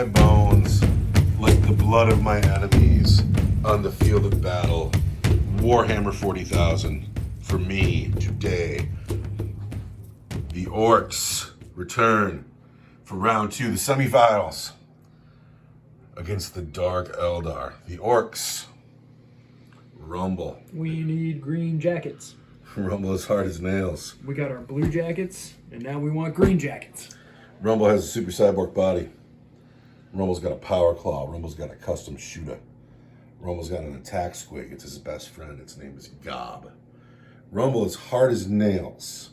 my bones like the blood of my enemies on the field of battle. Warhammer 40,000 for me today. The Orcs return for round 2, the semifinals, against the Dark Eldar. The Orcs rumble. We need green jackets. Rumble as hard as nails. We got our blue jackets, and now we want green jackets. Rumble has a super cyborg body. Rumble's got a power claw. Rumble's got a custom shooter. Rumble's got an attack squig. It's his best friend. Its name is Gob. Rumble is hard as nails.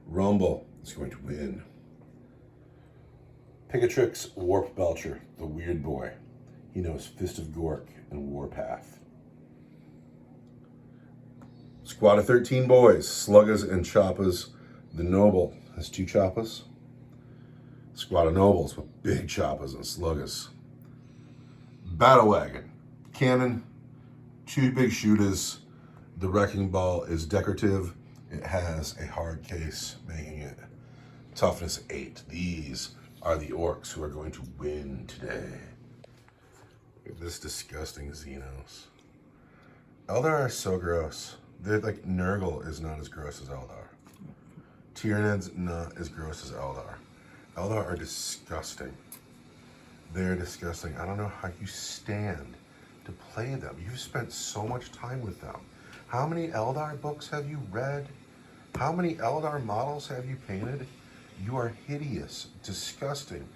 Rumble is going to win. Picatrix Warp Belcher, the weird boy. He knows Fist of Gork and Warpath. Squad of 13 boys, Sluggas and Choppas. The Noble has 2 Choppas. Squad of Nobles with big Choppas and Sluggas. Battle Wagon, cannon, 2 big shooters. The Wrecking Ball is decorative. It has a hard case, making it toughness 8. These are the Orcs who are going to win today. Look at this disgusting Xenos. Eldar are so gross. They're like, Nurgle is not as gross as Eldar. Tyranids not as gross as Eldar. Eldar are disgusting. They're disgusting. I don't know how you stand to play them. You've spent so much time with them. How many Eldar books have you read? How many Eldar models have you painted? You are hideous, disgusting,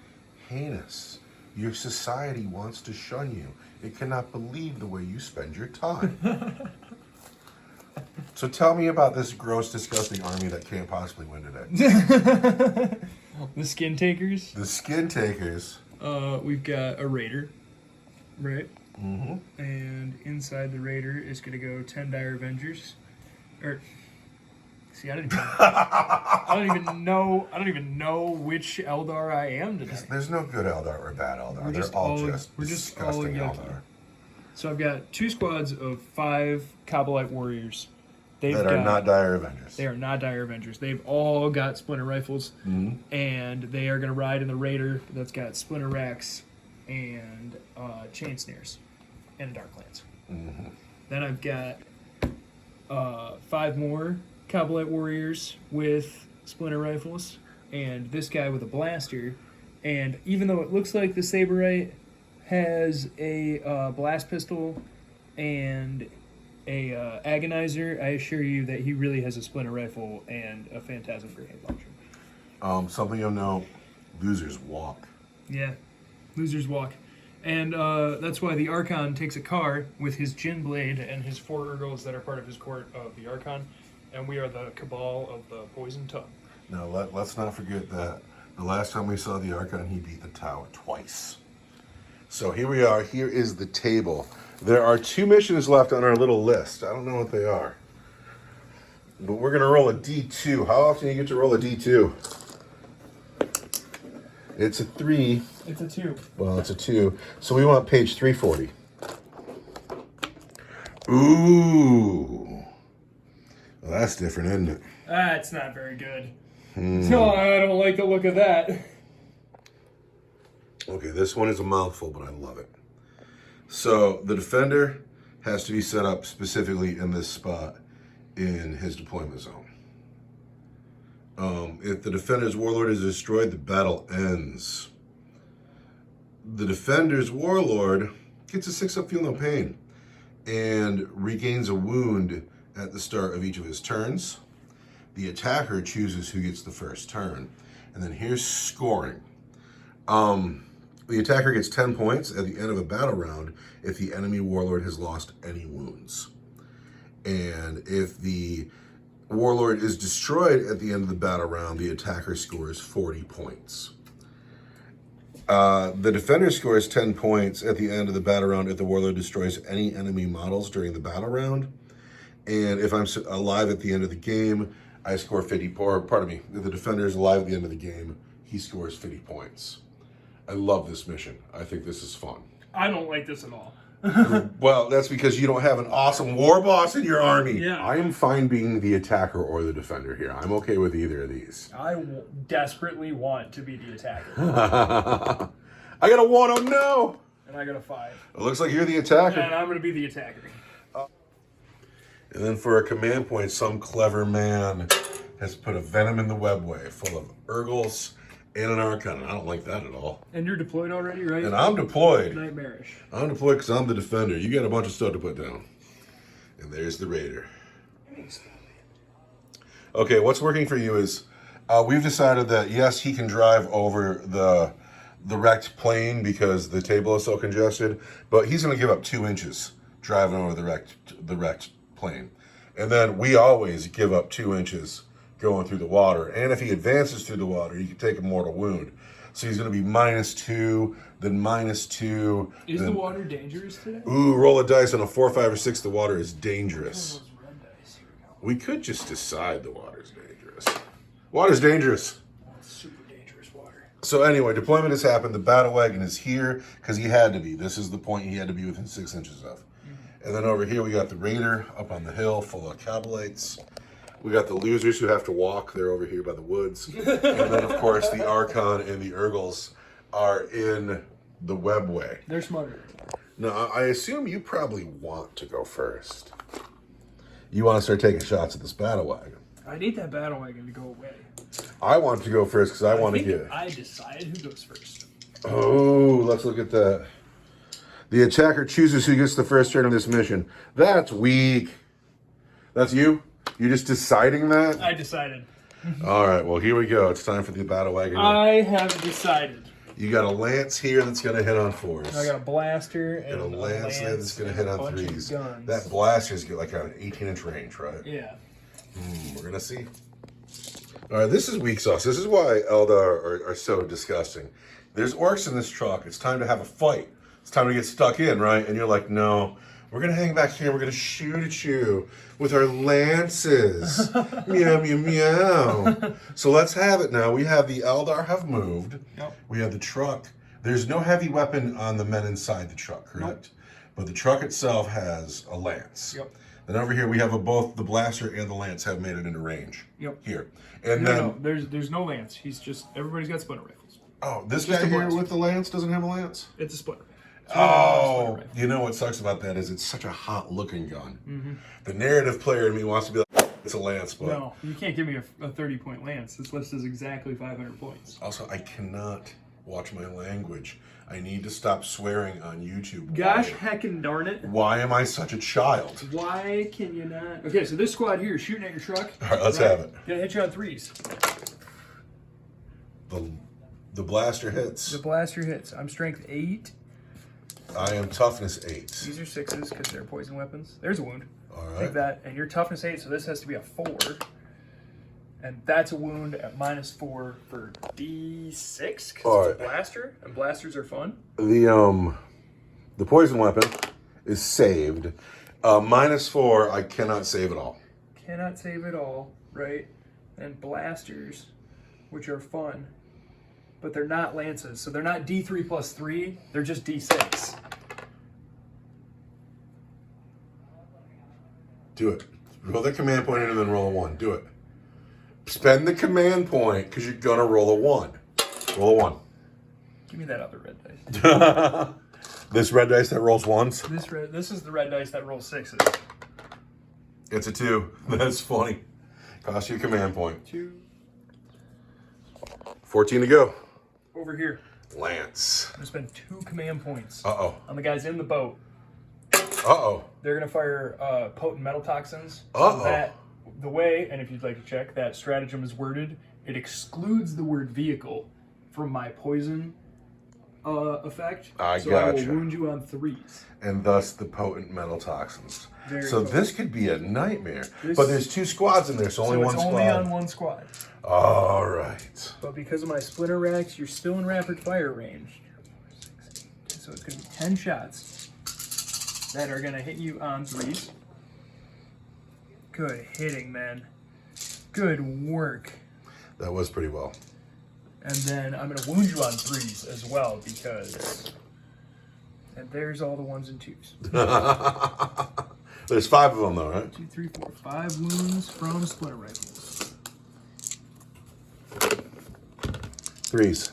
heinous. Your society wants to shun you. It cannot believe the way you spend your time. So tell me about this gross, disgusting army that can't possibly win today. The Skin Takers. The Skin Takers. We've got a Raider, right? Mm-hmm. And inside the Raider is going to go 10 Dire Avengers. See, I don't even know which Eldar I am today. There's no good Eldar or bad Eldar. We're just all disgusting yucky. Eldar. So I've got 2 squads of 5 Kabbalite warriors. That are not Dire Avengers. They are not Dire Avengers. They've all got splinter rifles, and they are going to ride in the Raider that's got splinter racks and chain snares and a dark lance. Mm-hmm. Then I've got 5 more Kabbalite warriors with splinter rifles, and this guy with a blaster. And even though it looks like the Saberite has a blast pistol and a agonizer, I assure you that he really has a splinter rifle and a phantasm grenade launcher. Something you'll know, losers walk. Yeah, losers walk. And that's why the Archon takes a car with his Jin Blade and his 4 Urgles that are part of his court of the Archon, and we are the Cabal of the Poison Tongue. Now, let's not forget that the last time we saw the Archon, he beat the Tower twice. So here we are. Here is the table. There are 2 missions left on our little list. I don't know what they are. But we're going to roll a D2. How often do you get to roll a D2? It's a 3. It's a 2. Well, it's a 2. So we want page 340. Ooh. Well, that's different, isn't it? That's not very good. No, I don't like the look of that. Okay, this one is a mouthful, but I love it. So the defender has to be set up specifically in this spot in his deployment zone. If the defender's warlord is destroyed, the battle ends. The defender's warlord gets a 6-up feel no pain and regains a wound at the start of each of his turns. The attacker chooses who gets the first turn. And then here's scoring. The attacker gets 10 points at the end of a battle round if the enemy warlord has lost any wounds. And if the warlord is destroyed at the end of the battle round, the attacker scores 40 points. The defender scores 10 points at the end of the battle round if the warlord destroys any enemy models during the battle round. And if I'm alive at the end of the game, I score 50, or pardon me, if the defender is alive at the end of the game, he scores 50 points. I love this mission. I think this is fun. I don't like this at all. Well, that's because you don't have an awesome war boss in your army. Yeah. I am fine being the attacker or the defender here. I'm okay with either of these. I desperately want to be the attacker. I got a 1. Oh no! And I got a 5. It looks like you're the attacker. And I'm going to be the attacker. And then for a command point, some clever man has put a venom in the webway full of Urgles and an Archon. I don't like that at all. And you're deployed already, right? And I'm deployed. Nightmarish. I'm deployed because I'm the defender. You got a bunch of stuff to put down. And there's the Raider. Okay, what's working for you is we've decided that, yes, he can drive over the wrecked plane because the table is so congested, but he's going to give up 2 inches driving over the wrecked plane. And then we always give up 2 inches going through the water. And if he advances through the water, you can take a mortal wound. So he's going to be -2, then -2. Is the water dangerous today? Ooh, roll a dice on a 4, 5, or 6. The water is dangerous. Those red dice. Here we go. We could just decide the water's dangerous. Water's dangerous. Oh, it's super dangerous water. So anyway, deployment has happened. The battle wagon is here because he had to be. This is the point he had to be within 6 inches of. And then over here we got the Raider up on the hill full of Cabalites. We got the losers who have to walk. They're over here by the woods. And then, of course, the Archon and the Urgles are in the webway. They're smarter. Now, I assume you probably want to go first. You want to start taking shots at this battle wagon. I need that battle wagon to go away. I want to go first because I want to think get... I decide who goes first. Oh, let's look at that. The attacker chooses who gets the first turn of this mission. That's weak. That's you? You're just deciding that? I decided. All right, well, here we go. It's time for the battle wagon. I have decided. You got a lance here that's going to hit on 4s. I got a blaster and a lance there that's going to hit on 3s. Guns. That blaster's got like an 18-inch range, right? Yeah. We're going to see. All right, this is weak sauce. This is why Eldar are so disgusting. There's orcs in this truck. It's time to have a fight. It's time to get stuck in, right? And you're like, no, we're going to hang back here. We're going to shoot at you with our lances. Meow, meow, meow. So let's have it now. We have the Eldar have moved. Yep. We have the truck. There's no heavy weapon on the men inside the truck, correct? Nope. But the truck itself has a lance. Yep. Then over here we have both the blaster and the lance have made it into range. Yep. Here. And no, there's no lance. Everybody's got splinter rifles. Oh, this guy here with the lance doesn't have a lance? It's a splinter. Oh, you know what sucks about that is it's such a hot-looking gun. Mm-hmm. The narrative player in me wants to be like, it's a lance, but... No, you can't give me a 30-point lance. This list is exactly 500 points. Also, I cannot watch my language. I need to stop swearing on YouTube. Gosh heckin' darn it. Why am I such a child? Why can you not... Okay, so this squad here is shooting at your truck. All right, let's have it. Gonna hit you on 3s. The blaster hits. The blaster hits. I'm strength 8. I am toughness 8. These are 6s because they're poison weapons. There's a wound. All right. Take that. And you're toughness 8, so this has to be a 4. And that's a wound at -4 for D6 because it's a blaster. And blasters are fun. The poison weapon is saved. -4, I cannot save it all. Cannot save it all, right? And blasters, which are fun, but they're not lances. So they're not D3 plus 3, they're just D6. Do it. Roll the command point in and then roll a 1. Do it. Spend the command point because you're going to roll a 1. Roll a 1. Give me that other red dice. This red dice that rolls 1s? This is the red dice that rolls 6s. It's a 2. That's funny. Cost you a command point. 2. 14 to go. Over here. Lance. I'm going to spend 2 command points Uh-oh. on the guys in the boat. Uh-oh. They're going to fire potent metal toxins. Uh-oh. So that, the way, and if you'd like to check, that stratagem is worded, it excludes the word vehicle from my poison effect. I so gotcha. I will wound you on 3s. And thus the potent metal toxins. Very so potent. this could be a nightmare. But there's 2 squads in there, so only one it's squad. only on 1 squad. All right. But because of my splinter racks, you're still in rapid fire range. So it's going to be 10 shots that are going to hit you on 3s. Good hitting, man. Good work. That was pretty well. And then I'm going to wound you on 3s as well because... And there's all the 1s and 2s. There's 5 of them though, right? 2, 3, 4, 5 wounds from splinter rifles. 3s.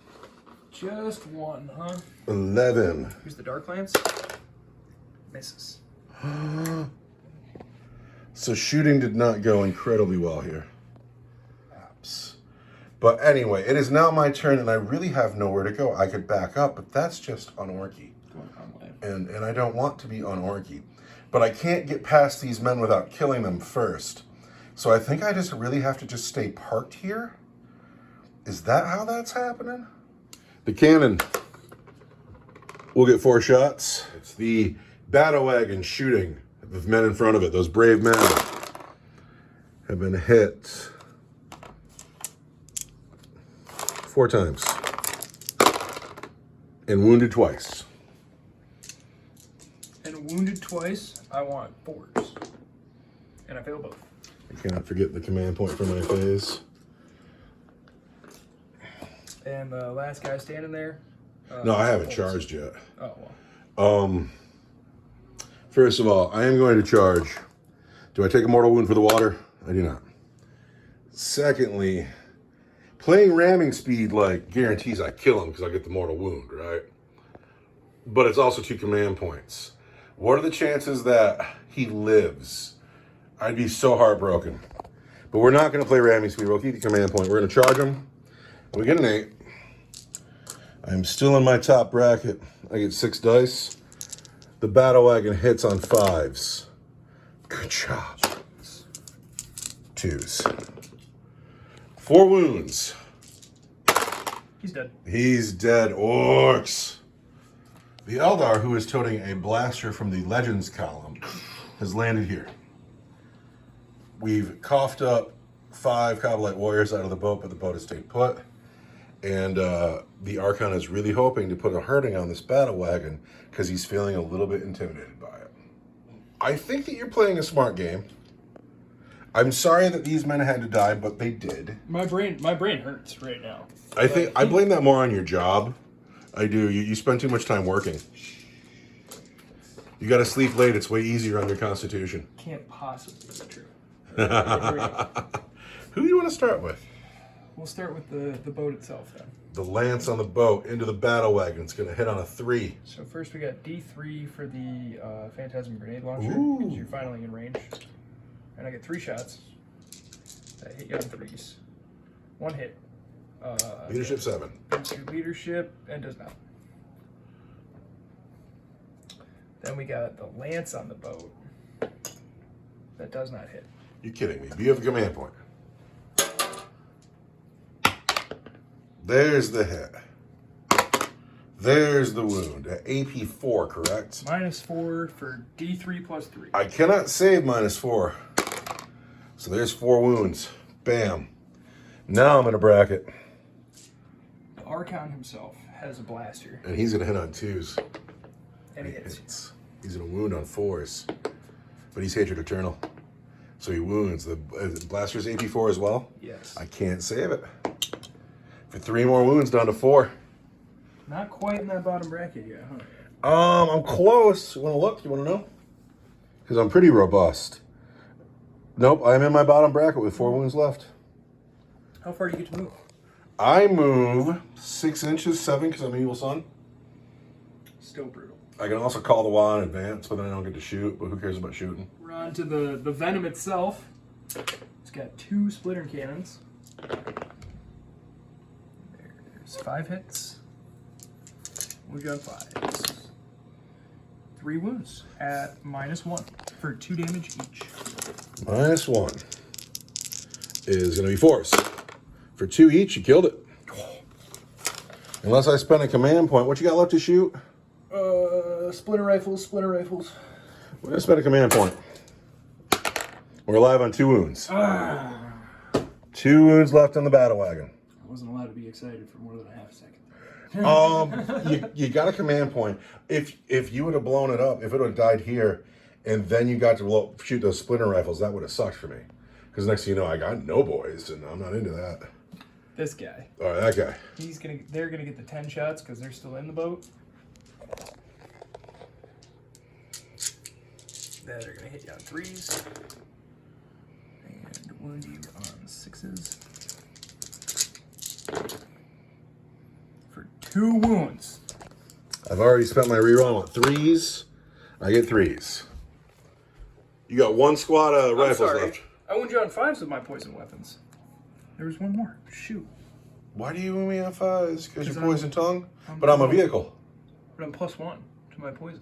Just one, huh? 11. Here's the Dark Lance. Misses. So shooting did not go incredibly well here. Apps. But anyway, it is now my turn, and I really have nowhere to go. I could back up, but that's just unorky. And I don't want to be unorky. But I can't get past these men without killing them first. So I think I just really have to just stay parked here. Is that how that's happening? The cannon will get 4 shots. It's the battle wagon shooting the men in front of it. Those brave men have been hit 4 times and wounded twice. And wounded twice, I want 4s. And I fail both. I cannot forget the command point for my phase. And the last guy standing there. No, I haven't charged yet. Oh, well. First of all, I am going to charge. Do I take a mortal wound for the water? I do not. Secondly, playing ramming speed like guarantees I kill him because I get the mortal wound, right? But it's also 2 command points. What are the chances that he lives? I'd be so heartbroken. But we're not going to play ramming speed. We'll keep the command point. We're going to charge him. We get an 8. I'm still in my top bracket. I get 6 dice. The battle wagon hits on 5s. Good job. 2s. 4 wounds. He's dead. He's dead. Orcs. The Eldar, who is toting a blaster from the Legends column, has landed here. We've coughed up 5 Kabbalite warriors out of the boat, but the boat has stayed put. And the Archon is really hoping to put a hurting on this battle wagon because he's feeling a little bit intimidated by it. I think that you're playing a smart game. I'm sorry that these men had to die, but they did. My brain hurts right now. I blame that more on your job. I do. You spend too much time working. You got to sleep late. It's way easier on your constitution. Can't possibly be true. Who do you want to start with? We'll start with the boat itself then. The lance on the boat into the battle wagon. It's going to hit on a 3. So first we got D3 for the Phantasm Grenade Launcher, Ooh. because you're finally in range. And I get 3 shots that hit you on 3s. 1 hit. Leadership 7. Into leadership, and does not. Then we got the lance on the boat. That does not hit. You're kidding me. But you have a command point. There's the hit. There's the wound. At AP 4, correct? -4 for D3 plus 3. I cannot save -4. So there's 4 wounds. Bam. Now I'm in a bracket. The Archon himself has a blaster. And he's going to hit on 2s. And he hits. He's going to wound on 4s. But he's Hatred Eternal. So he wounds. The blaster's AP 4 as well? Yes. I can't save it. For 3 more wounds, down to 4. Not quite in that bottom bracket yet, huh? I'm close. You want to look? You want to know? Because I'm pretty robust. Nope, I'm in my bottom bracket with 4 wounds left. How far do you get to move? I move 6 inches, 7, because I'm an evil son. Still brutal. I can also call the wall in advance, but then I don't get to shoot. But who cares about shooting? We're on to the Venom itself. It's got 2 splitter cannons. There's 5 hits. We got 5s. 3 wounds at -1 for 2 damage each. -1 is going to be 4s. For 2 each, you killed it. Unless I spend a command point. What you got left to shoot? Splitter rifles. We're going to spend a command point. We're alive on 2 wounds. 2 wounds left on the battle wagon. I wasn't allowed to be excited for more than a half second. You got a command point. If you would have blown it up, if it would have died here, and then you got to shoot those splinter rifles, that would have sucked for me. Because next thing you know, I got no boys, and I'm not into that. This guy. All right, that guy. They're gonna get the 10 shots because they're still in the boat. That are gonna hit you on 3s and wound you on 6s for 2 wounds. I've already spent my reroll on 3s. I get 3s. You got 1 squad of rifles left. I wound you on 5s with my poison weapons. There was 1 more. Shoot. Why do you wound me on 5s? Because you're I'm- poison tongue? But I'm a vehicle. But I'm +1 to my poison.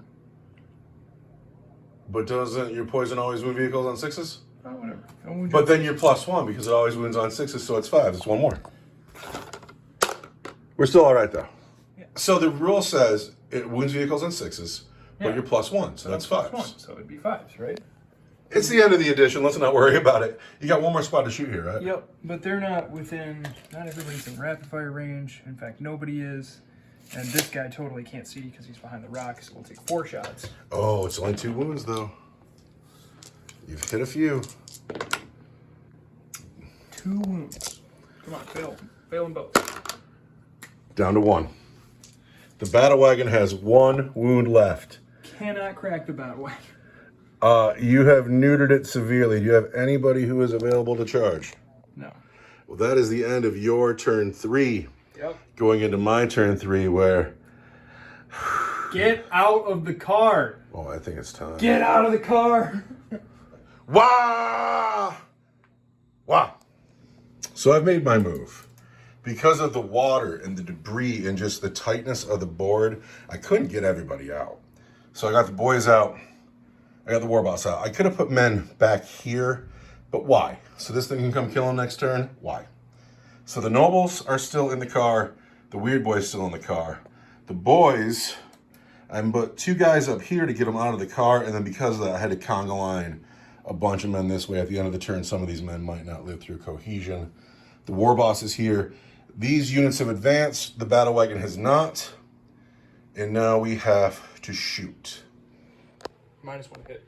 But doesn't your poison always wound vehicles on 6s? Oh, whatever. I wound you But on then you're +1 because it always wounds on 6s, so it's 5. It's 1 more. We're still all right, though. Yeah. So the rule says it wounds vehicles on 6s, but Yeah. you're +1, so that's +1, 5s. so it'd be 5s, right? It's the end of the edition. Let's not worry about it. You got 1 more squad to shoot here, right? Yep, but they're not within. Not everybody's in rapid fire range. In fact, nobody is. And this guy totally can't see because he's behind the rock, so we'll take 4 shots. Oh, it's only 2 wounds, though. You've hit a few. 2 wounds. Come on, fail. Fail them both. Down to 1. The battle wagon has 1 wound left. Cannot crack the battle wagon. You have neutered it severely. Do you have anybody who is available to charge? No. Well, that is the end of your turn 3. Yep. Going into my turn 3, where... Get out of the car. Oh, I think it's time. Get out of the car. Wah! Wow. So I've made my move. Because of the water and the debris and just the tightness of the board, I couldn't get everybody out. So I got the boys out. I got the warboss out. I could have put men back here, but why? So this thing can come kill him next turn? Why? So the nobles are still in the car. The weird boy's still in the car. The boys, I put 2 guys up here to get them out of the car, and then because of that, I had to conga line a bunch of men this way. At the end of the turn, some of these men might not live through cohesion. The warboss is here. These units have advanced. The battle wagon has not. And now we have to shoot. -1 hit.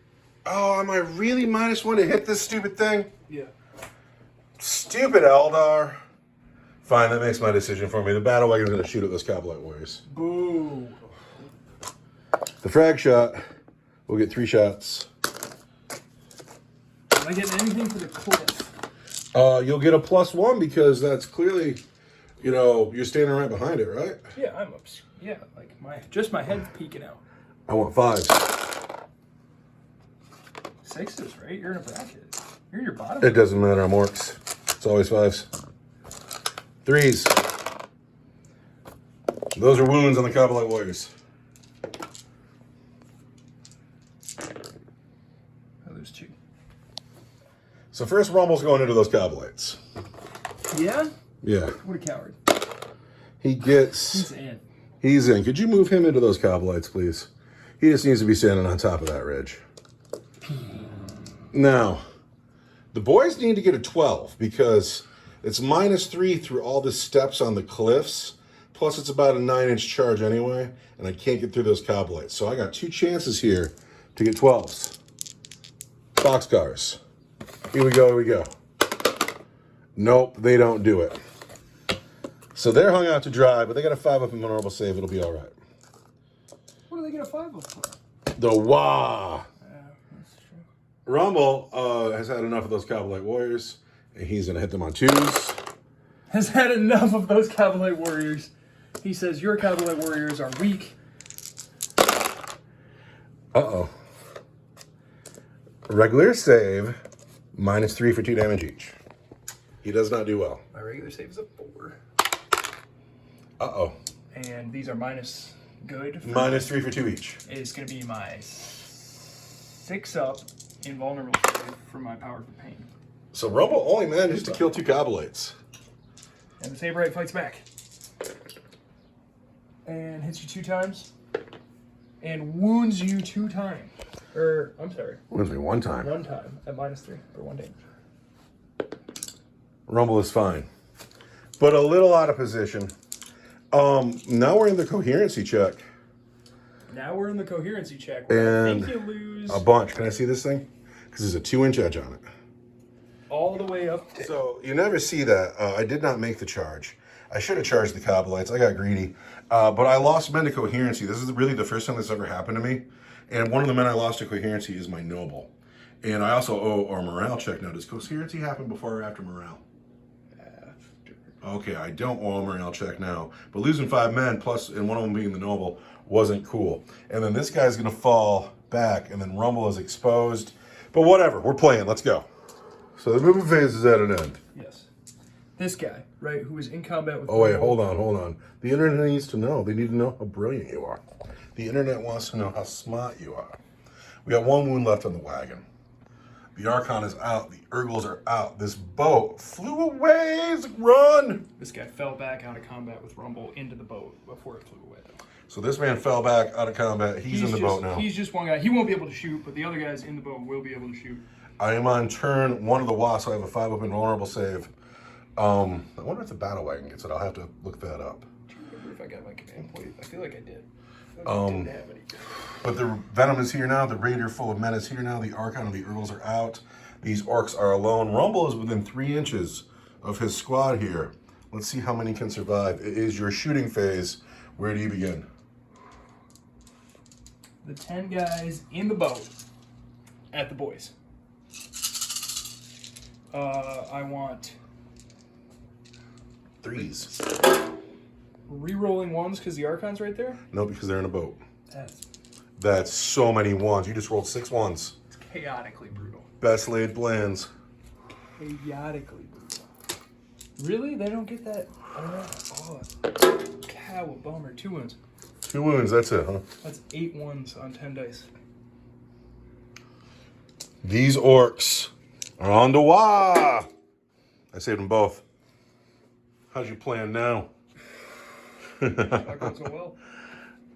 Oh, am I really -1 to hit this stupid thing? Yeah. Stupid Eldar. Fine, that makes my decision for me. The battle wagon is going to shoot at those Cavalite warriors. Boo. The frag shot will get 3 shots. Am I getting anything for the cliff? You'll get a +1 because that's clearly, you're standing right behind it, right? Yeah, I'm up. Yeah, like my head's peeking out. I want 5s. 6s, right? You're in a bracket. You're in your bottom. It doesn't matter. I'm orcs. It's always 5s. 3s. Those are wounds on the Cavalite warriors. I lose 2. So first Rumble's going into those Cavalites. Yeah? Yeah. What a coward. He gets... He's in. He's in. Could you move him into those Cavalites, please? He just needs to be standing on top of that ridge. Now, the boys need to get a 12 because it's -3 through all the steps on the cliffs. Plus, it's about a 9-inch charge anyway, and I can't get through those Cavalites. So I got 2 chances here to get 12s. Boxcars. Here we go, here we go. Nope, they don't do it. So they're hung out to dry, but they got a 5 up in vulnerable save. It'll be all right. What do they get a 5 up for? The wah. That's true. Rumble has had enough of those Cavalite warriors, and he's going to hit them on 2s. Has had enough of those Cavalite warriors. He says your Cavalite warriors are weak. Uh-oh. Regular save, -3 for 2 damage each. He does not do well. My regular save is a 4. Uh-oh. And these are minus good. -3 for 2 each. It's going to be my 6 up invulnerable save for my power for pain. So Rumble only manages to kill 2 Cavalites. And the Saberite fights back. And hits you 2 times. And wounds you 2 times. Or, I'm sorry. Wounds me 1 time. 1 time at -3 for 1 damage. Rumble is fine. But a little out of position. Now we're in the coherency check. Now we're in the coherency check. Where I think you lose A bunch. Can I see this thing? Because there's a 2-inch edge on it. all the way up to... So you never see that. I did not make the charge. I should have charged the Cavalites. I got greedy. But I lost men to coherency. This is really the first time this ever happened to me. And one of the men I lost to coherency is my noble. And I also owe our morale check now. Does coherency happen before or after morale? After. Okay, I don't owe a morale check now. But losing 5 men, plus, and one of them being the noble, wasn't cool. And then this guy's going to fall back, and then Rumble is exposed. But whatever, we're playing. Let's go. So the movement phase is at an end. Yes. This guy, right, who was in combat with... Oh, wait, hold on. The internet needs to know. They need to know how brilliant you are. The internet wants to know how smart you are. We got 1 wound left on the wagon. The Archon is out. The Urgles are out. This boat flew away. Run! This guy fell back out of combat with Rumble into the boat before it flew away. So this man fell back out of combat. He's in the boat now. He's just one guy. He won't be able to shoot, but the other guys in the boat will be able to shoot. I am on turn 1 of the Wasp, so I have a 5 up invulnerable save. I wonder if the battle wagon gets it. I'll have to look that up. Do you remember if I got my command point? I feel like I did. I didn't have any. But the Venom is here now. The Raider full of men is here now. The Archon and the Urgles are out. These Orcs are alone. Rumble is within 3 inches of his squad here. Let's see how many can survive. It is your shooting phase. Where do you begin? The 10 guys in the boat at the boys. I want 3s. re-rolling 1s because the Archon's right there. No, because they're in a boat. That's That's so many 1s. You just rolled 6 1s. chaotically brutal. Best laid plans. Chaotically brutal. Really? They don't get that? Oh, cow, a bummer. 2 wins. 2 wounds, that's it, huh? That's 8 ones on 10 dice. These Orcs are on to Wah! I saved them both. How's your plan now? Not going so well.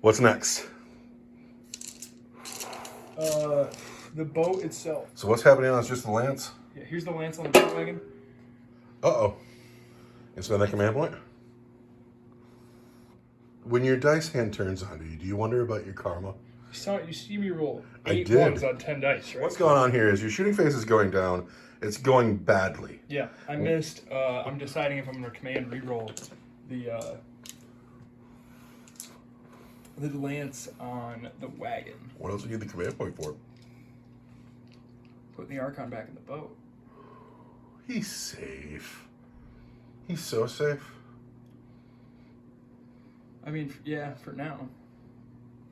What's next? The boat itself. So what's happening now? It's just the Lance? Yeah, here's the Lance on the boat wagon. Uh-oh. You spend that command point? When your dice hand turns on you, do you wonder about your karma? You see me roll I 8 did. ones on 10 dice, right? What's going on here is your shooting phase is going down. It's going badly. Yeah, I missed. I'm deciding if I'm going to command reroll the Lance on the wagon. What else do you need the command point for? Put the Archon back in the boat. He's safe. He's so safe. I mean, yeah, for now.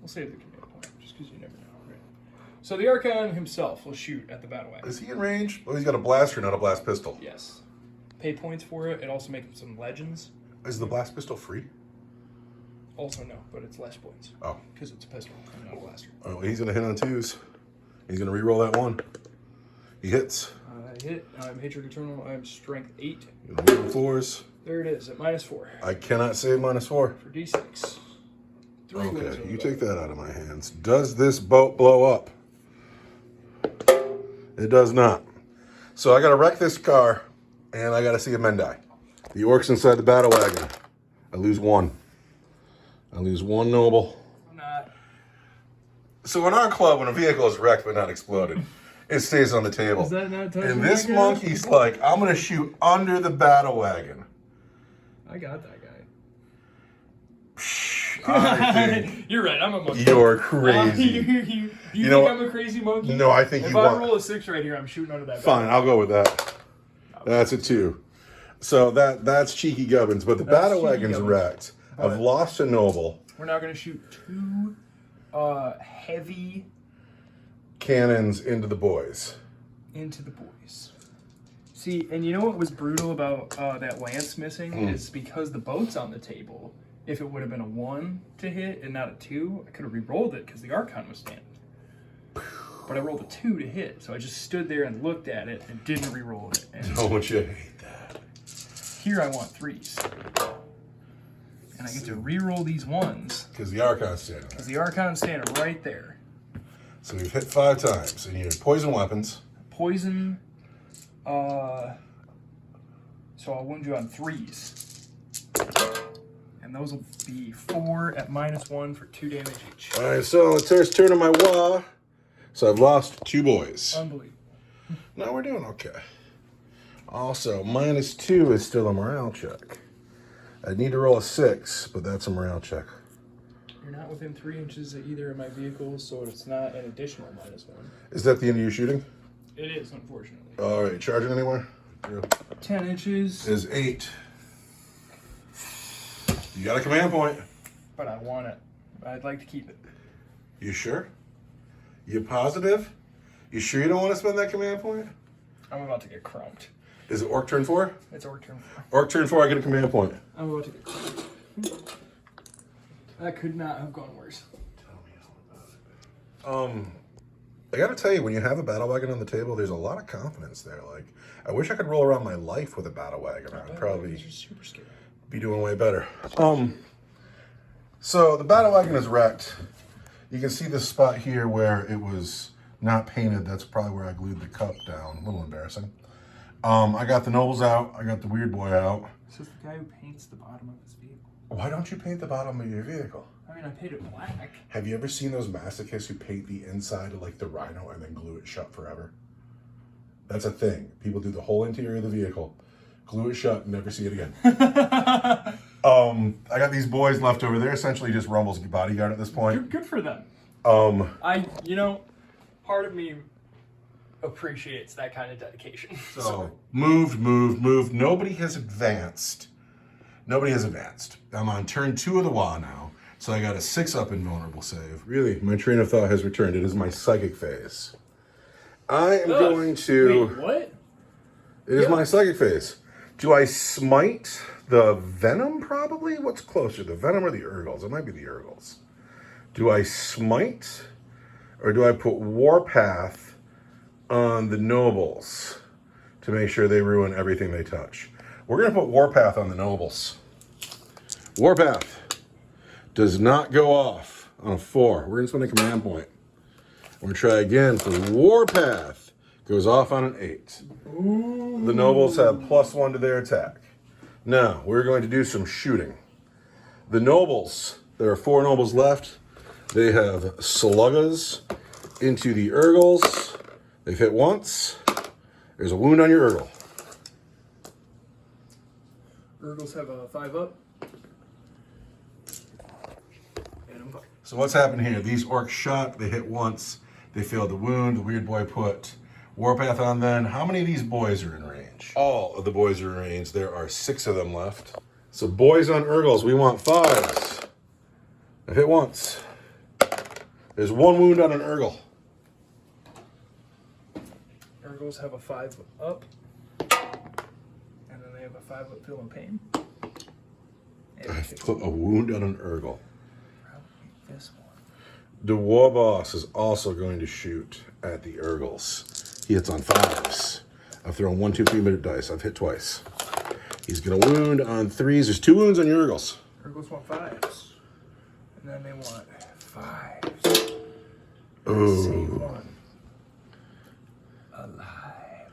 We'll save the command point, just because you never know, right? So the Archon himself will shoot at the battle wagon. Is he in range? Oh, he's got a blaster, not a blast pistol. Yes. Pay points for it. It also makes him some legends. Is the blast pistol free? Also no, but it's less points. Oh. Because it's a pistol and not a blaster. Oh, he's going to hit on 2s. He's going to re-roll that 1. He hits. I hit. I'm Hatred Eternal. I'm strength 8. You're going to roll 4s. There it is at -4. I cannot save -4. For D6. 3 wins Okay, over you the take that out of my hands. Does this boat blow up? It does not. So I got to wreck this car, and I got to see a men die. The Orcs inside the battle wagon. I lose 1. I lose 1 noble. Not. So in our club, when a vehicle is wrecked but not exploded, it stays on the table. Is that not touching And this that guy? monkey's like, I'm going to shoot under the battle wagon. I got that guy. I think You're right. I'm a monkey. you're crazy. You know think what? I'm a crazy monkey? No, I think if you I are. roll a 6 right here, I'm shooting under that. Fine, I'll go with that. That's a 2. So that's cheeky gubbins, but the battle cheeky wagon's gubbins. wrecked. I've lost a noble. We're now going to shoot 2 heavy Cannons into the boys. into the boys. See, and you know what was brutal about that lance missing is because the boat's on the table. If it would have been a 1 to hit and not a 2, I could have re-rolled it because the Archon was standing. But I rolled a 2 to hit, so I just stood there and looked at it and didn't re-roll it. And Don't you hate that? here I want 3s. And I get to re-roll these 1s Because the Archon's standing there. because the Archon's standing right there. So we've hit 5 times. And you have poison weapons. Poison, so I'll wound you on 3s. And those will be 4 at -1 for 2 damage each. All right, so it's first turn of my Wah. So I've lost 2 boys. Unbelievable. No, we're doing okay. Also, -2 is still a morale check. I need to roll a 6, but that's a morale check. You're not within 3 inches of either of my vehicles, so it's not an additional -1. Is that the end of your shooting? It is, unfortunately. All right, charging anywhere? 10 inches. Is 8. You got a command point. But I want it. I'd like to keep it. You sure? You positive? You sure you don't want to spend that command point? I'm about to get crunked. Is it Orc turn 4? It's Orc turn 4. Orc turn 4, I get a command point. I'm about to get crunked. That could not have gone worse. Tell me all about it. I gotta tell you, when you have a battle wagon on the table, there's a lot of confidence there. Like, I wish I could roll around my life with a battle wagon. I'd probably super scary. be doing way better. So the battle wagon is wrecked. You can see this spot here where it was not painted. That's probably where I glued the cup down. A little embarrassing. I got the nobles out. I got the weird boy out. This is the guy who paints the bottom of his vehicle. Why don't you paint the bottom of your vehicle? I mean, I painted it black. Have you ever seen those masochists who paint the inside of like the Rhino and then glue it shut forever? That's a thing. People do the whole interior of the vehicle, glue it shut, and never see it again. I got these boys left over there, essentially just Rumble's bodyguard at this point. Good for them. Part of me appreciates that kind of dedication. So moved. Nobody has advanced. I'm on turn 2 of the WA now. So I got a 6-up invulnerable save. Really, my train of thought has returned. It is my psychic phase. I am going to... Wait, what? It is my psychic phase. Do I smite the Venom, probably? What's closer, the Venom or the Urgles? It might be the Urgles. Do I smite, or do I put Warpath on the Nobles to make sure they ruin everything they touch? We're going to put Warpath on the Nobles. Warpath does not go off on a 4. We're going to spend a command point. We're going to try again for Warpath. Goes off on an 8. Ooh. The Nobles have +1 to their attack. Now, we're going to do some shooting. The Nobles, there are 4 Nobles left. They have Sluggas into the Urgles. They've hit once. There's a wound on your Urgle. Urgles have a 5-up. So what's happened here? These orcs shot, they hit once, they failed the wound. The weird boy put Warpath on then. How many of these boys are in range? All of the boys are in range. There are 6 of them left. So boys on Urgles, we want 5s. I've hit once. There's 1 wound on an Urgle. Urgles have a 5-up. And then they have a 5-up feeling pain. I've put a wound on an Urgle. This one. The war boss is also going to shoot at the Urgles. He hits on 5s. I've thrown 1, 2, 3-minute dice. I've hit twice. He's going to wound on 3s. There's 2 wounds on your Urgles. Urgles want 5s. And then they want 5s. Ooh. Save 1. Alive.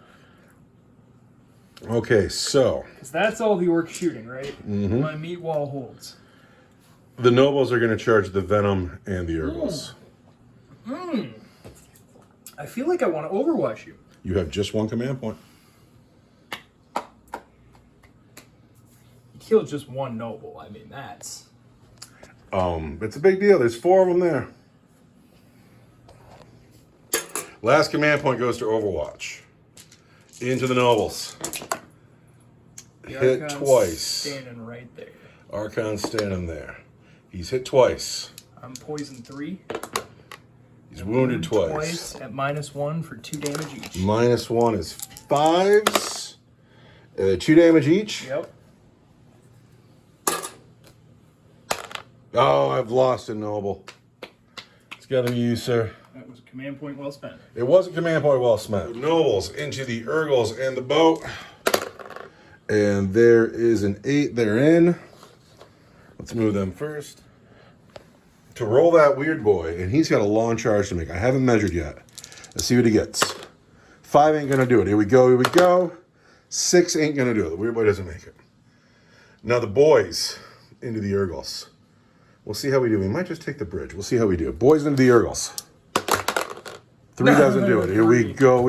Okay, so. Because that's all the orc shooting, right? Mm-hmm. My meat wall holds. The Nobles are going to charge the Venom and the Urgles. I feel like I want to overwatch you. You have just 1 command point. You killed just 1 noble. I mean, that's... It's a big deal. There's 4 of them there. Last command point goes to Overwatch. Into the Nobles. The Hit Archon's twice. Standing right there. Archon's standing there. He's hit twice. I'm poisoned 3. He's wounded twice. At -1 for 2 damage each. -1 is 5s. 2 damage each. Yep. Oh, I've lost a Noble. It's got to be you, sir. That was a command point well spent. It was a command point well spent. Nobles into the Urgles and the boat. And there is an 8 therein. Let's move them first. To roll that weird boy, and he's got a long charge to make. I haven't measured yet. Let's see what he gets. 5 ain't gonna do it. Here we go. 6 ain't gonna do it. The weird boy doesn't make it. Now the boys into the Urgles. We'll see how we do. We might just take the bridge. We'll see how we do. Boys into the Urgles. 3 doesn't do it. Here we go.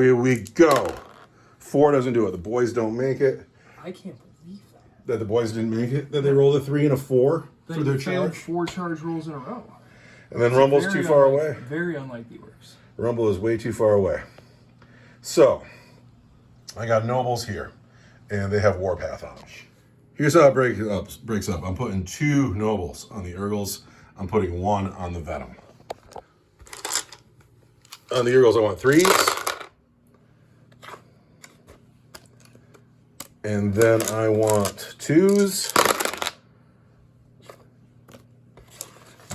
4 doesn't do it. The boys don't make it. I can't believe that. That the boys didn't make it? That they rolled a 3 and a 4 for their charge? 4 charge rolls in a row. And then Rumble's too far away. Very unlikely works. Rumble is way too far away. So, I got Nobles here, and they have Warpath on them. Here's how it breaks up. I'm putting 2 nobles on the Urgles. I'm putting 1 on the Venom. On the Urgles, I want 3s. And then I want 2s.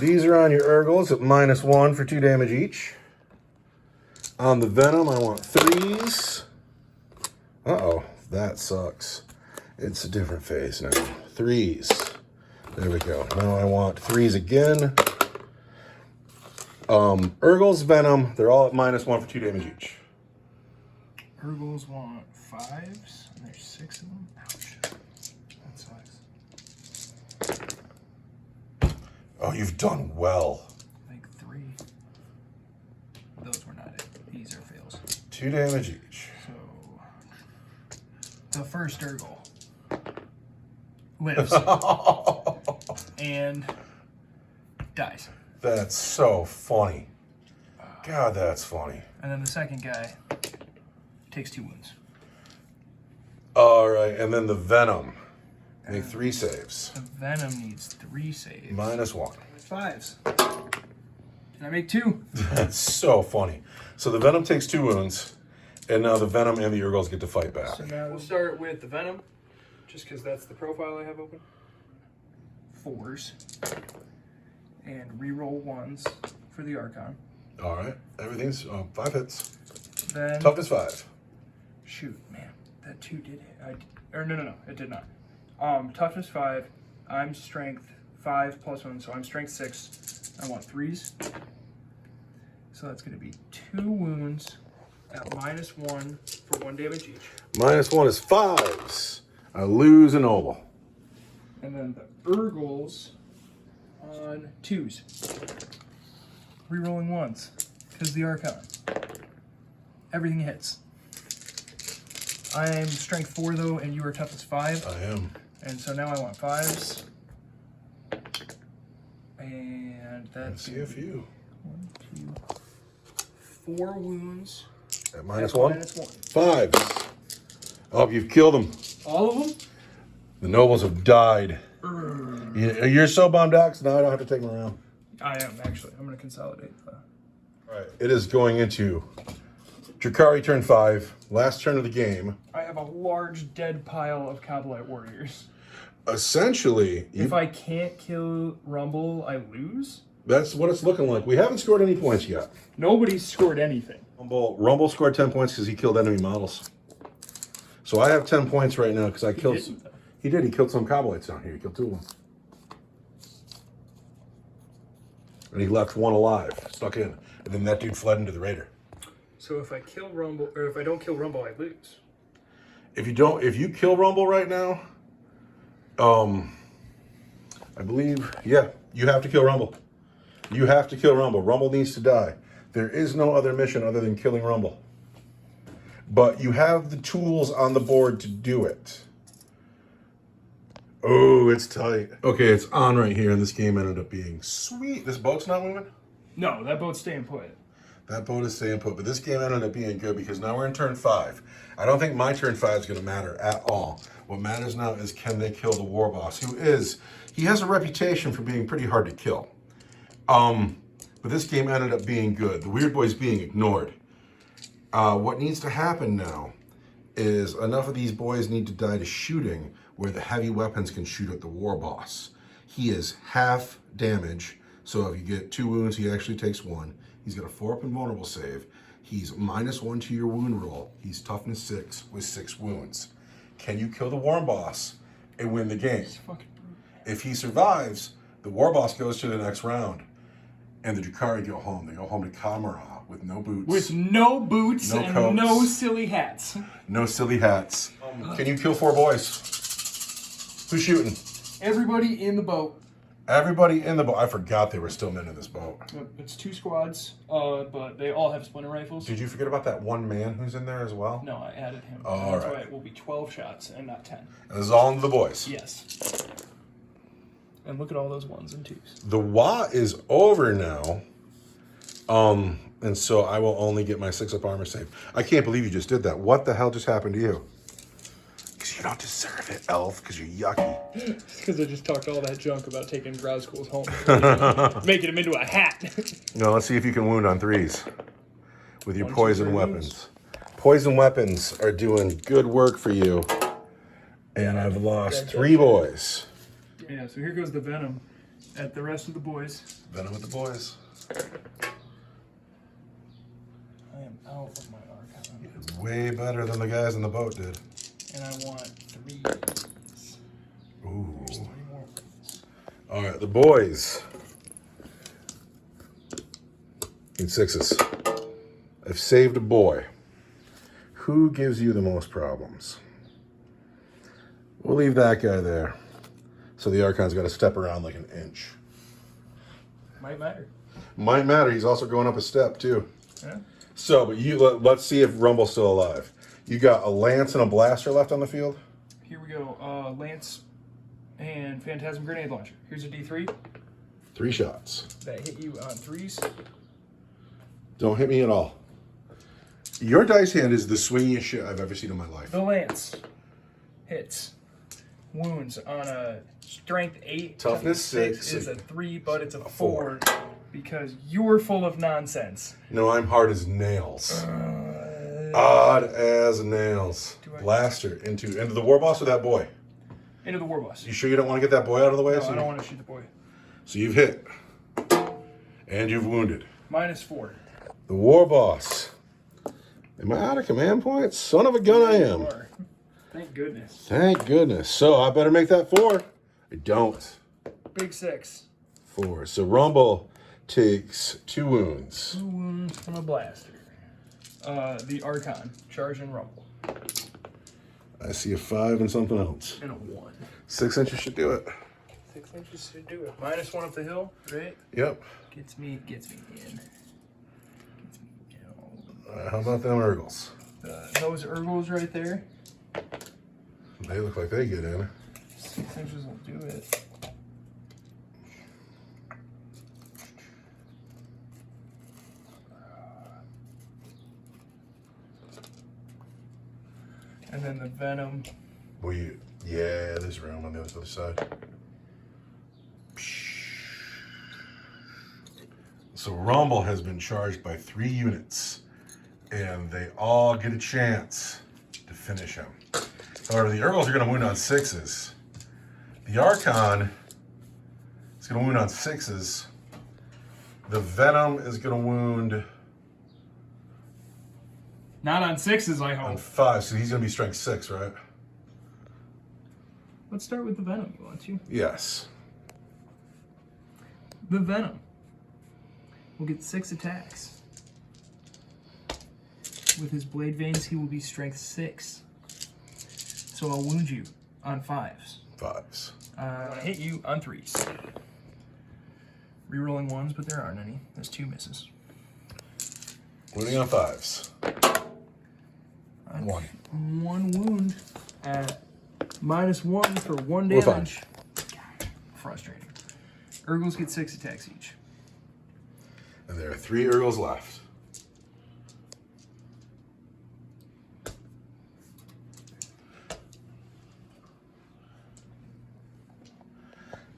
These are on your Urgles at -1 for 2 damage each. On the Venom, I want 3s. Uh-oh, that sucks. It's a different phase now. 3s. There we go. Now I want 3s again. Urgles, Venom, they're all at -1 for 2 damage each. Urgles want 5s, and there's 6 of them. Ouch. That sucks. Oh, you've done well. I think 3. Those were not it. These are fails. 2 damage each. So, the first Urgle lives and dies. That's so funny. God, that's funny. And then the second guy takes 2 wounds. All right, and then the Venom. Make 3 saves. The Venom needs 3 saves. -1. 5s. Can I make 2? That's so funny. So the Venom takes 2 wounds, and now the Venom and the Urgles get to fight back. So now we'll start with the Venom, just because that's the profile I have open. 4s. And reroll 1s for the Archon. All right, everything's 5 hits. Then Toughness 5. shoot, man, that 2 did hit. No, it did not. Toughness 5. I'm strength 5 plus 1, so I'm strength 6. I want 3s. So that's going to be 2 wounds at -1 for 1 damage each. -1 is 5s. I lose a noble. And then the Urgles on 2s. Rerolling 1s, because the Archon. Everything hits. I'm strength 4 though, and you are toughness 5. I am. And so now I want 5s. And that's See a few. 1, 2, 4 wounds. At -1? -1. 5s. Oh, you've killed them. All of them? The nobles have died. You're so bummed out, 'cause now I don't have to take them around. I am, actually. I'm going to consolidate. All right. It is going into Drukhari turn 5, last turn of the game. I have a large dead pile of Kabbalite warriors. Essentially, If I can't kill Rumble, I lose? that's what it's looking like. We haven't scored any points yet. Nobody's scored anything. Rumble scored 10 points because he killed enemy models. So I have 10 points right now because I killed. didn't, though. He did. He killed some Kabbalites down here. He killed 2 of them. And he left 1 alive, stuck in. And then that dude fled into the Raider. So if I kill Rumble, or if I don't kill Rumble, I lose. If you kill Rumble right now, I believe, yeah, you have to kill Rumble. You have to kill Rumble. Rumble needs to die. There is no other mission other than killing Rumble. But you have the tools on the board to do it. Oh, it's tight. Okay, it's on right here, and this game ended up being sweet. This boat's not moving? No, that boat's staying put. That boat is staying put, but this game ended up being good because now we're in turn 5. I don't think my turn 5 is going to matter at all. What matters now is can they kill the war boss, he has a reputation for being pretty hard to kill. But this game ended up being good. The Weird Boy's being ignored. What needs to happen now is enough of these boys need to die to shooting where the heavy weapons can shoot at the war boss. He is half damage, so if you get 2 wounds, he actually takes 1. He's got a 4-up invulnerable save. He's -1 to your wound roll. He's toughness 6 with 6 wounds. Can you kill the war boss and win the game? If he survives, the war boss goes to the next round, and the Drukhari go home. They go home to Kamara with no boots. With no boots No and coats. no silly hats. No silly hats. Can you kill 4 boys? Who's shooting? Everybody in the boat. Everybody in the boat. I forgot there were still men in this boat. It's 2 squads, but they all have splinter rifles. Did you forget about that one man who's in there as well? No, I added him. Oh, That's all why right. it will be 12 shots and not 10. This is all into the boys. Yes. And look at all those 1s and 2s. The WA is over now. And so I will only get my 6-up armor save. I can't believe you just did that. What the hell just happened to you? You don't deserve it, elf, because you're yucky. It's because I just talked all that junk about taking Growskull's home. Making him into a hat. No, let's see if you can wound on 3s with your 1, 2, poison 3 weapons. Poison weapons are doing good work for you. And I've lost 3 boys. Yeah, so here goes the venom at the rest of the boys. Venom with the boys. I am out of my Archon. It's way better than the guys in the boat did. And I want 3. Ooh. There's 3 more. All right, the boys. Need 6s. I've saved a boy. Who gives you the most problems? We'll leave that guy there. So the Archon's got to step around like an inch. Might matter. Might matter. He's also going up a step too. Yeah. So, but let's see if Rumble's still alive. You got a lance and a blaster left on the field. Here we go. Lance and Phantasm Grenade Launcher. Here's a D3 3 shots. that hit you on 3s. Don't hit me at all. Your dice hand is the swingiest shit I've ever seen in my life. The Lance hits. Wounds on a strength 8. Toughness 6 is a 3, but it's a 4 because you're full of nonsense. No, I'm hard as nails. Odd as nails. Blaster into the war boss or that boy? Into the war boss. You sure you don't want to get that boy out of the way? No, I don't want to shoot the boy. So you've hit. And you've wounded. -4. The war boss. Am I out of command points? Son of a gun I am. Thank goodness. Thank goodness. So I better make that 4. I don't. Big 6. 4. So Rumble takes 2 wounds. 2 wounds from a blaster. The Archon. Charge and Rumble. I see a 5 and something else. And a 1. 6 inches should do it. 6 inches should do it. -1 up the hill, right? Yep. Gets me in. Gets me in. How about them Urgles? Those Urgles right there. They look like they get in. 6 inches will do it. And then the Venom. Yeah, there's room on the other side. So Rumble has been charged by 3 units, and they all get a chance to finish him. However, the Urgles are going to wound on 6s. The Archon is going to wound on 6s. The Venom is going to wound Not on 6s, I on hope. 5, so he's going to be strength 6, right? Let's start with the Venom, you want to? Yes. The Venom will get 6 attacks. With his blade veins, he will be strength 6. So I'll wound you on 5s. 5s. I'm gonna hit you on 3s. Rerolling 1s, but there aren't any. There's 2 misses. Wounding on 5s. 1. 1 wound at -1 for 1 We're fine. damage. God, frustrating. Urgles get 6 attacks each. And there are 3 Urgles left.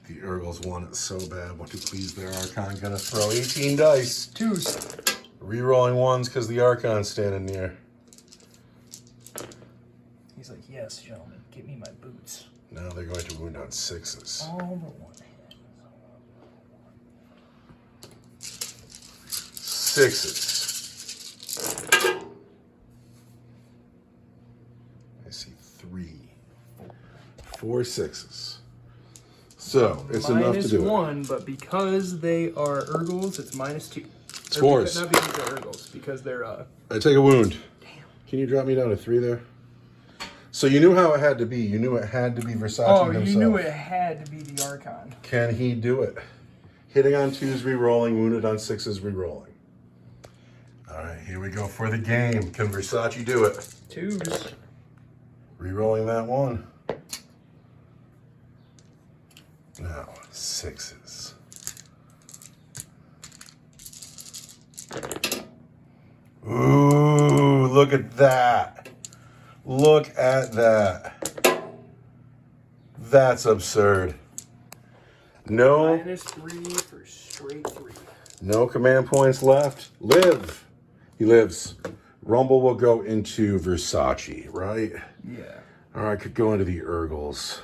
The Urgles want it so bad. Want to please their Archon. Gonna throw 18 dice. 2s. Rerolling 1s because the Archon's standing near. He's like, yes, gentlemen, give me my boots. Now they're going to wound on 6s. All but 1 hit. 6s. I see 3. 4 6s. So it's enough to do it. -1, but because they are Urgles, it's -2. It's 4s. Not because they're Urgles, because they're I take a wound. Damn. Can you drop me down to 3 there? So you knew how it had to be. You knew it had to be Versace himself. You knew it had to be the Archon. Can he do it? Hitting on 2s, re-rolling. Wounded on 6s, re-rolling. All right, here we go for the game. Can Versace do it? 2s. Re-rolling that 1. Now, 6s. Ooh, look at that. Look at that. That's absurd. No. -3 for straight 3. No command points left. Live. He lives. Rumble will go into Versace, right? Yeah. Or I could go into the Urgles.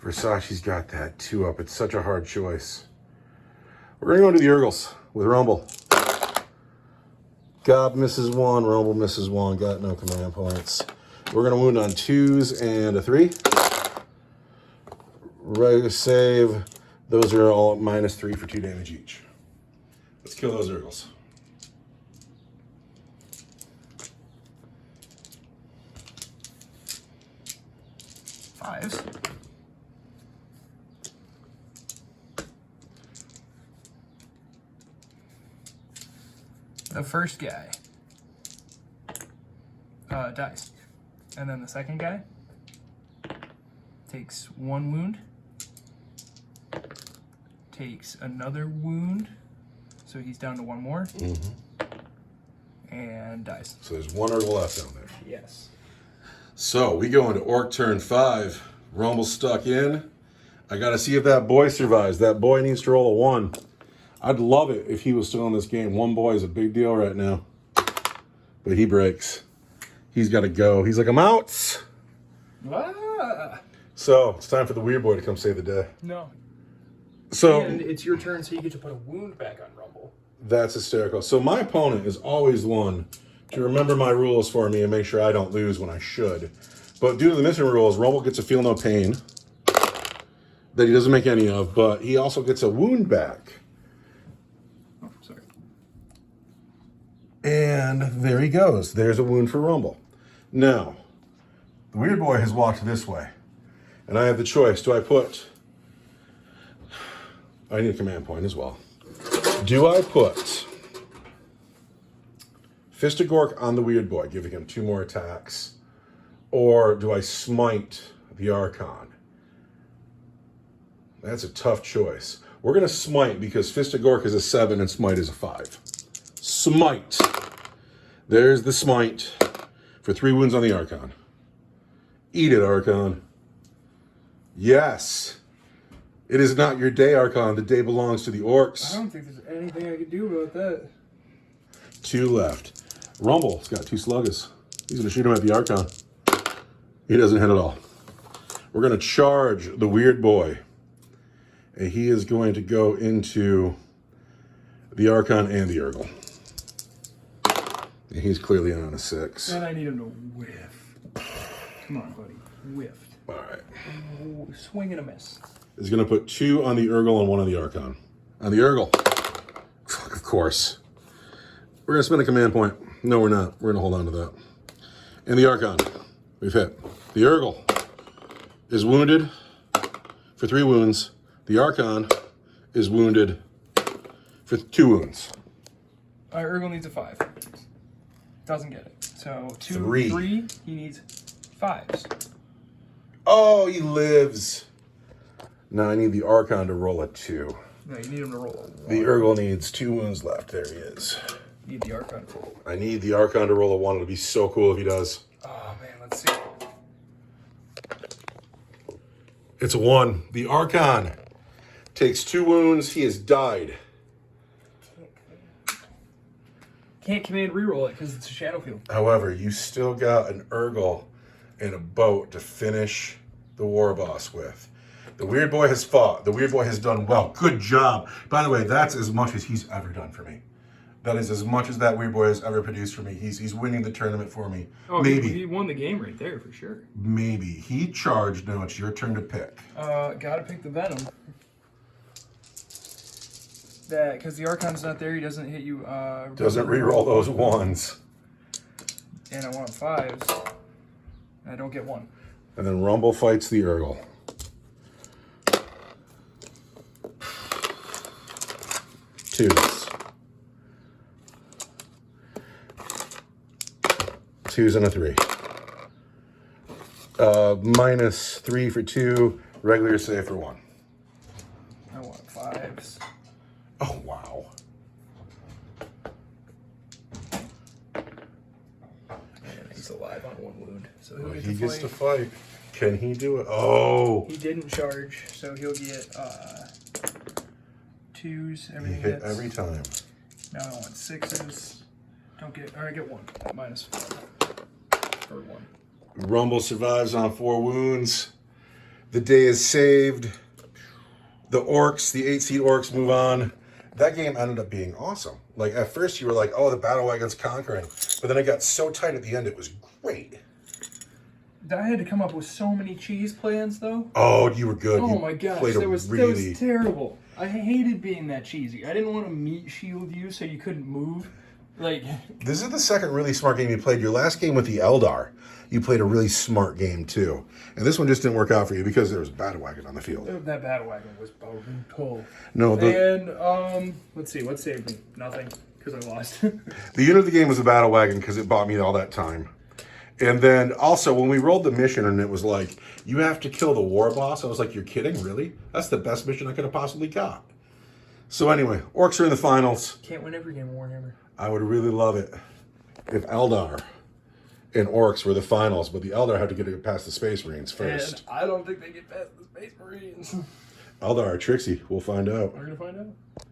Versace's got that 2-up. It's such a hard choice. We're going to go into the Urgles with Rumble. Gob misses 1. Rumble misses 1. Got no command points. We're going to wound on 2s and a 3. Regular save. Those are all -3 for 2 damage each. Let's kill those Urgles. Fives. The first guy dies. And then the second guy takes 1 wound, takes another wound, so he's down to 1 more, and dies. So there's 1 Urgle left down there. Yes. So we go into Orc turn 5. Rumble's stuck in. I got to see if that boy survives. That boy needs to roll a 1. I'd love it if he was still in this game. 1 boy is a big deal right now. But he breaks. He's got to go. He's like, I'm out. Ah. So it's time for the weird boy to come save the day. No. So And it's your turn, so you get to put a wound back on Rumble. that's hysterical. So my opponent is always one to remember my rules for me and make sure I don't lose when I should. But due to the missing rules, Rumble gets to feel no pain that he doesn't make any of, but he also gets a wound back. Oh, sorry. And there he goes. There's a wound for Rumble. Now, the weird boy has walked this way. And I have the choice. Do I put... I need a command point as well. Do I put Fist of Gork on the weird boy, giving him 2 more attacks? Or do I smite the Archon? That's a tough choice. We're going to smite because Fist of Gork is a 7 and smite is a 5. Smite. There's the smite for 3 wounds on the Archon. Eat it, Archon. Yes. It is not your day, Archon. The day belongs to the orcs. I don't think there's anything I could do about that. 2 left. Rumble's got 2 sluggers. He's going to shoot him at the Archon. He doesn't hit at all. We're going to charge the weird boy. And he is going to go into the Archon and the Urgle. And he's clearly on a 6. And I need him to whiff. Come on, buddy. Whiffed. All right. Oh, swing and a miss. Is going to put 2 on the Urgle and 1 on the Archon. On the Urgle. Of course. We're going to spend a command point. No, we're not. We're going to hold on to that. And the Archon. We've hit. The Urgle is wounded for 3 wounds. The Archon is wounded for 2 wounds. Urgle needs a 5. Doesn't get it. So 2, 3. 3, he needs 5s. Oh, he lives. Now I need the Archon to roll a 2. No, you need him to roll a 1. The Urgle needs 2 wounds left. There he is. You need the Archon to roll. I need the Archon to roll a 1. It'll be so cool if he does. Oh, man, let's see. It's a 1. The Archon takes 2 wounds. He has died. Can't command reroll it because it's a shadow field. However, you still got an Urgle and a boat to finish the war boss with. The weird boy has fought. The weird boy has done well. Good job. By the way, that's as much as he's ever done for me. That is as much as that weird boy has ever produced for me. He's winning the tournament for me. Oh, maybe. He won the game right there for sure. Maybe. He charged. Now it's your turn to pick. Gotta pick the Venom. That, because the Archon's not there, he doesn't hit you. Doesn't re-roll those 1s. And I want 5s. And I don't get 1. And then Rumble fights the Urgle. Twos. 2s and a 3. -3 for 2. Regular save for 1. I want 5s. Oh, wow. And he's alive on 1 wound. So He gets to fight. Can he do it? Oh! He didn't charge, so he'll get 2s. He Everything hit hits. every time. Now I want 6s. Don't get, or I get 1. -4. Or 1. Rumble survives on 4 wounds. The day is saved. The orcs, the 8-seed orcs move on. That game ended up being awesome. Like, at first you were like, oh, the battle wagon's conquering. But then it got so tight at the end, it was great. I had to come up with so many cheese plans, though. Oh, you were good. Oh you my gosh, played that was terrible. I hated being that cheesy. I didn't want to meat shield you so you couldn't move. Like, This is the second really smart game you played. Your last game with the Eldar, you played a really smart game, too. And this one just didn't work out for you because there was a battle wagon on the field. that battle wagon was brutal. No, And, let's see, what saved me? Nothing, because I lost. the unit of the game was a battle wagon because it bought me all that time. And then also when we rolled the mission and it was like, you have to kill the war boss, I was like, you're kidding, really? That's the best mission I could have possibly got. So anyway, orcs are in the finals. Can't win every game of Warhammer. I would really love it if Eldar and orcs were the finals, but the Eldar had to get past the Space Marines first. And I don't think they get past the Space Marines. Eldar are tricksy. We'll find out. We're going to find out.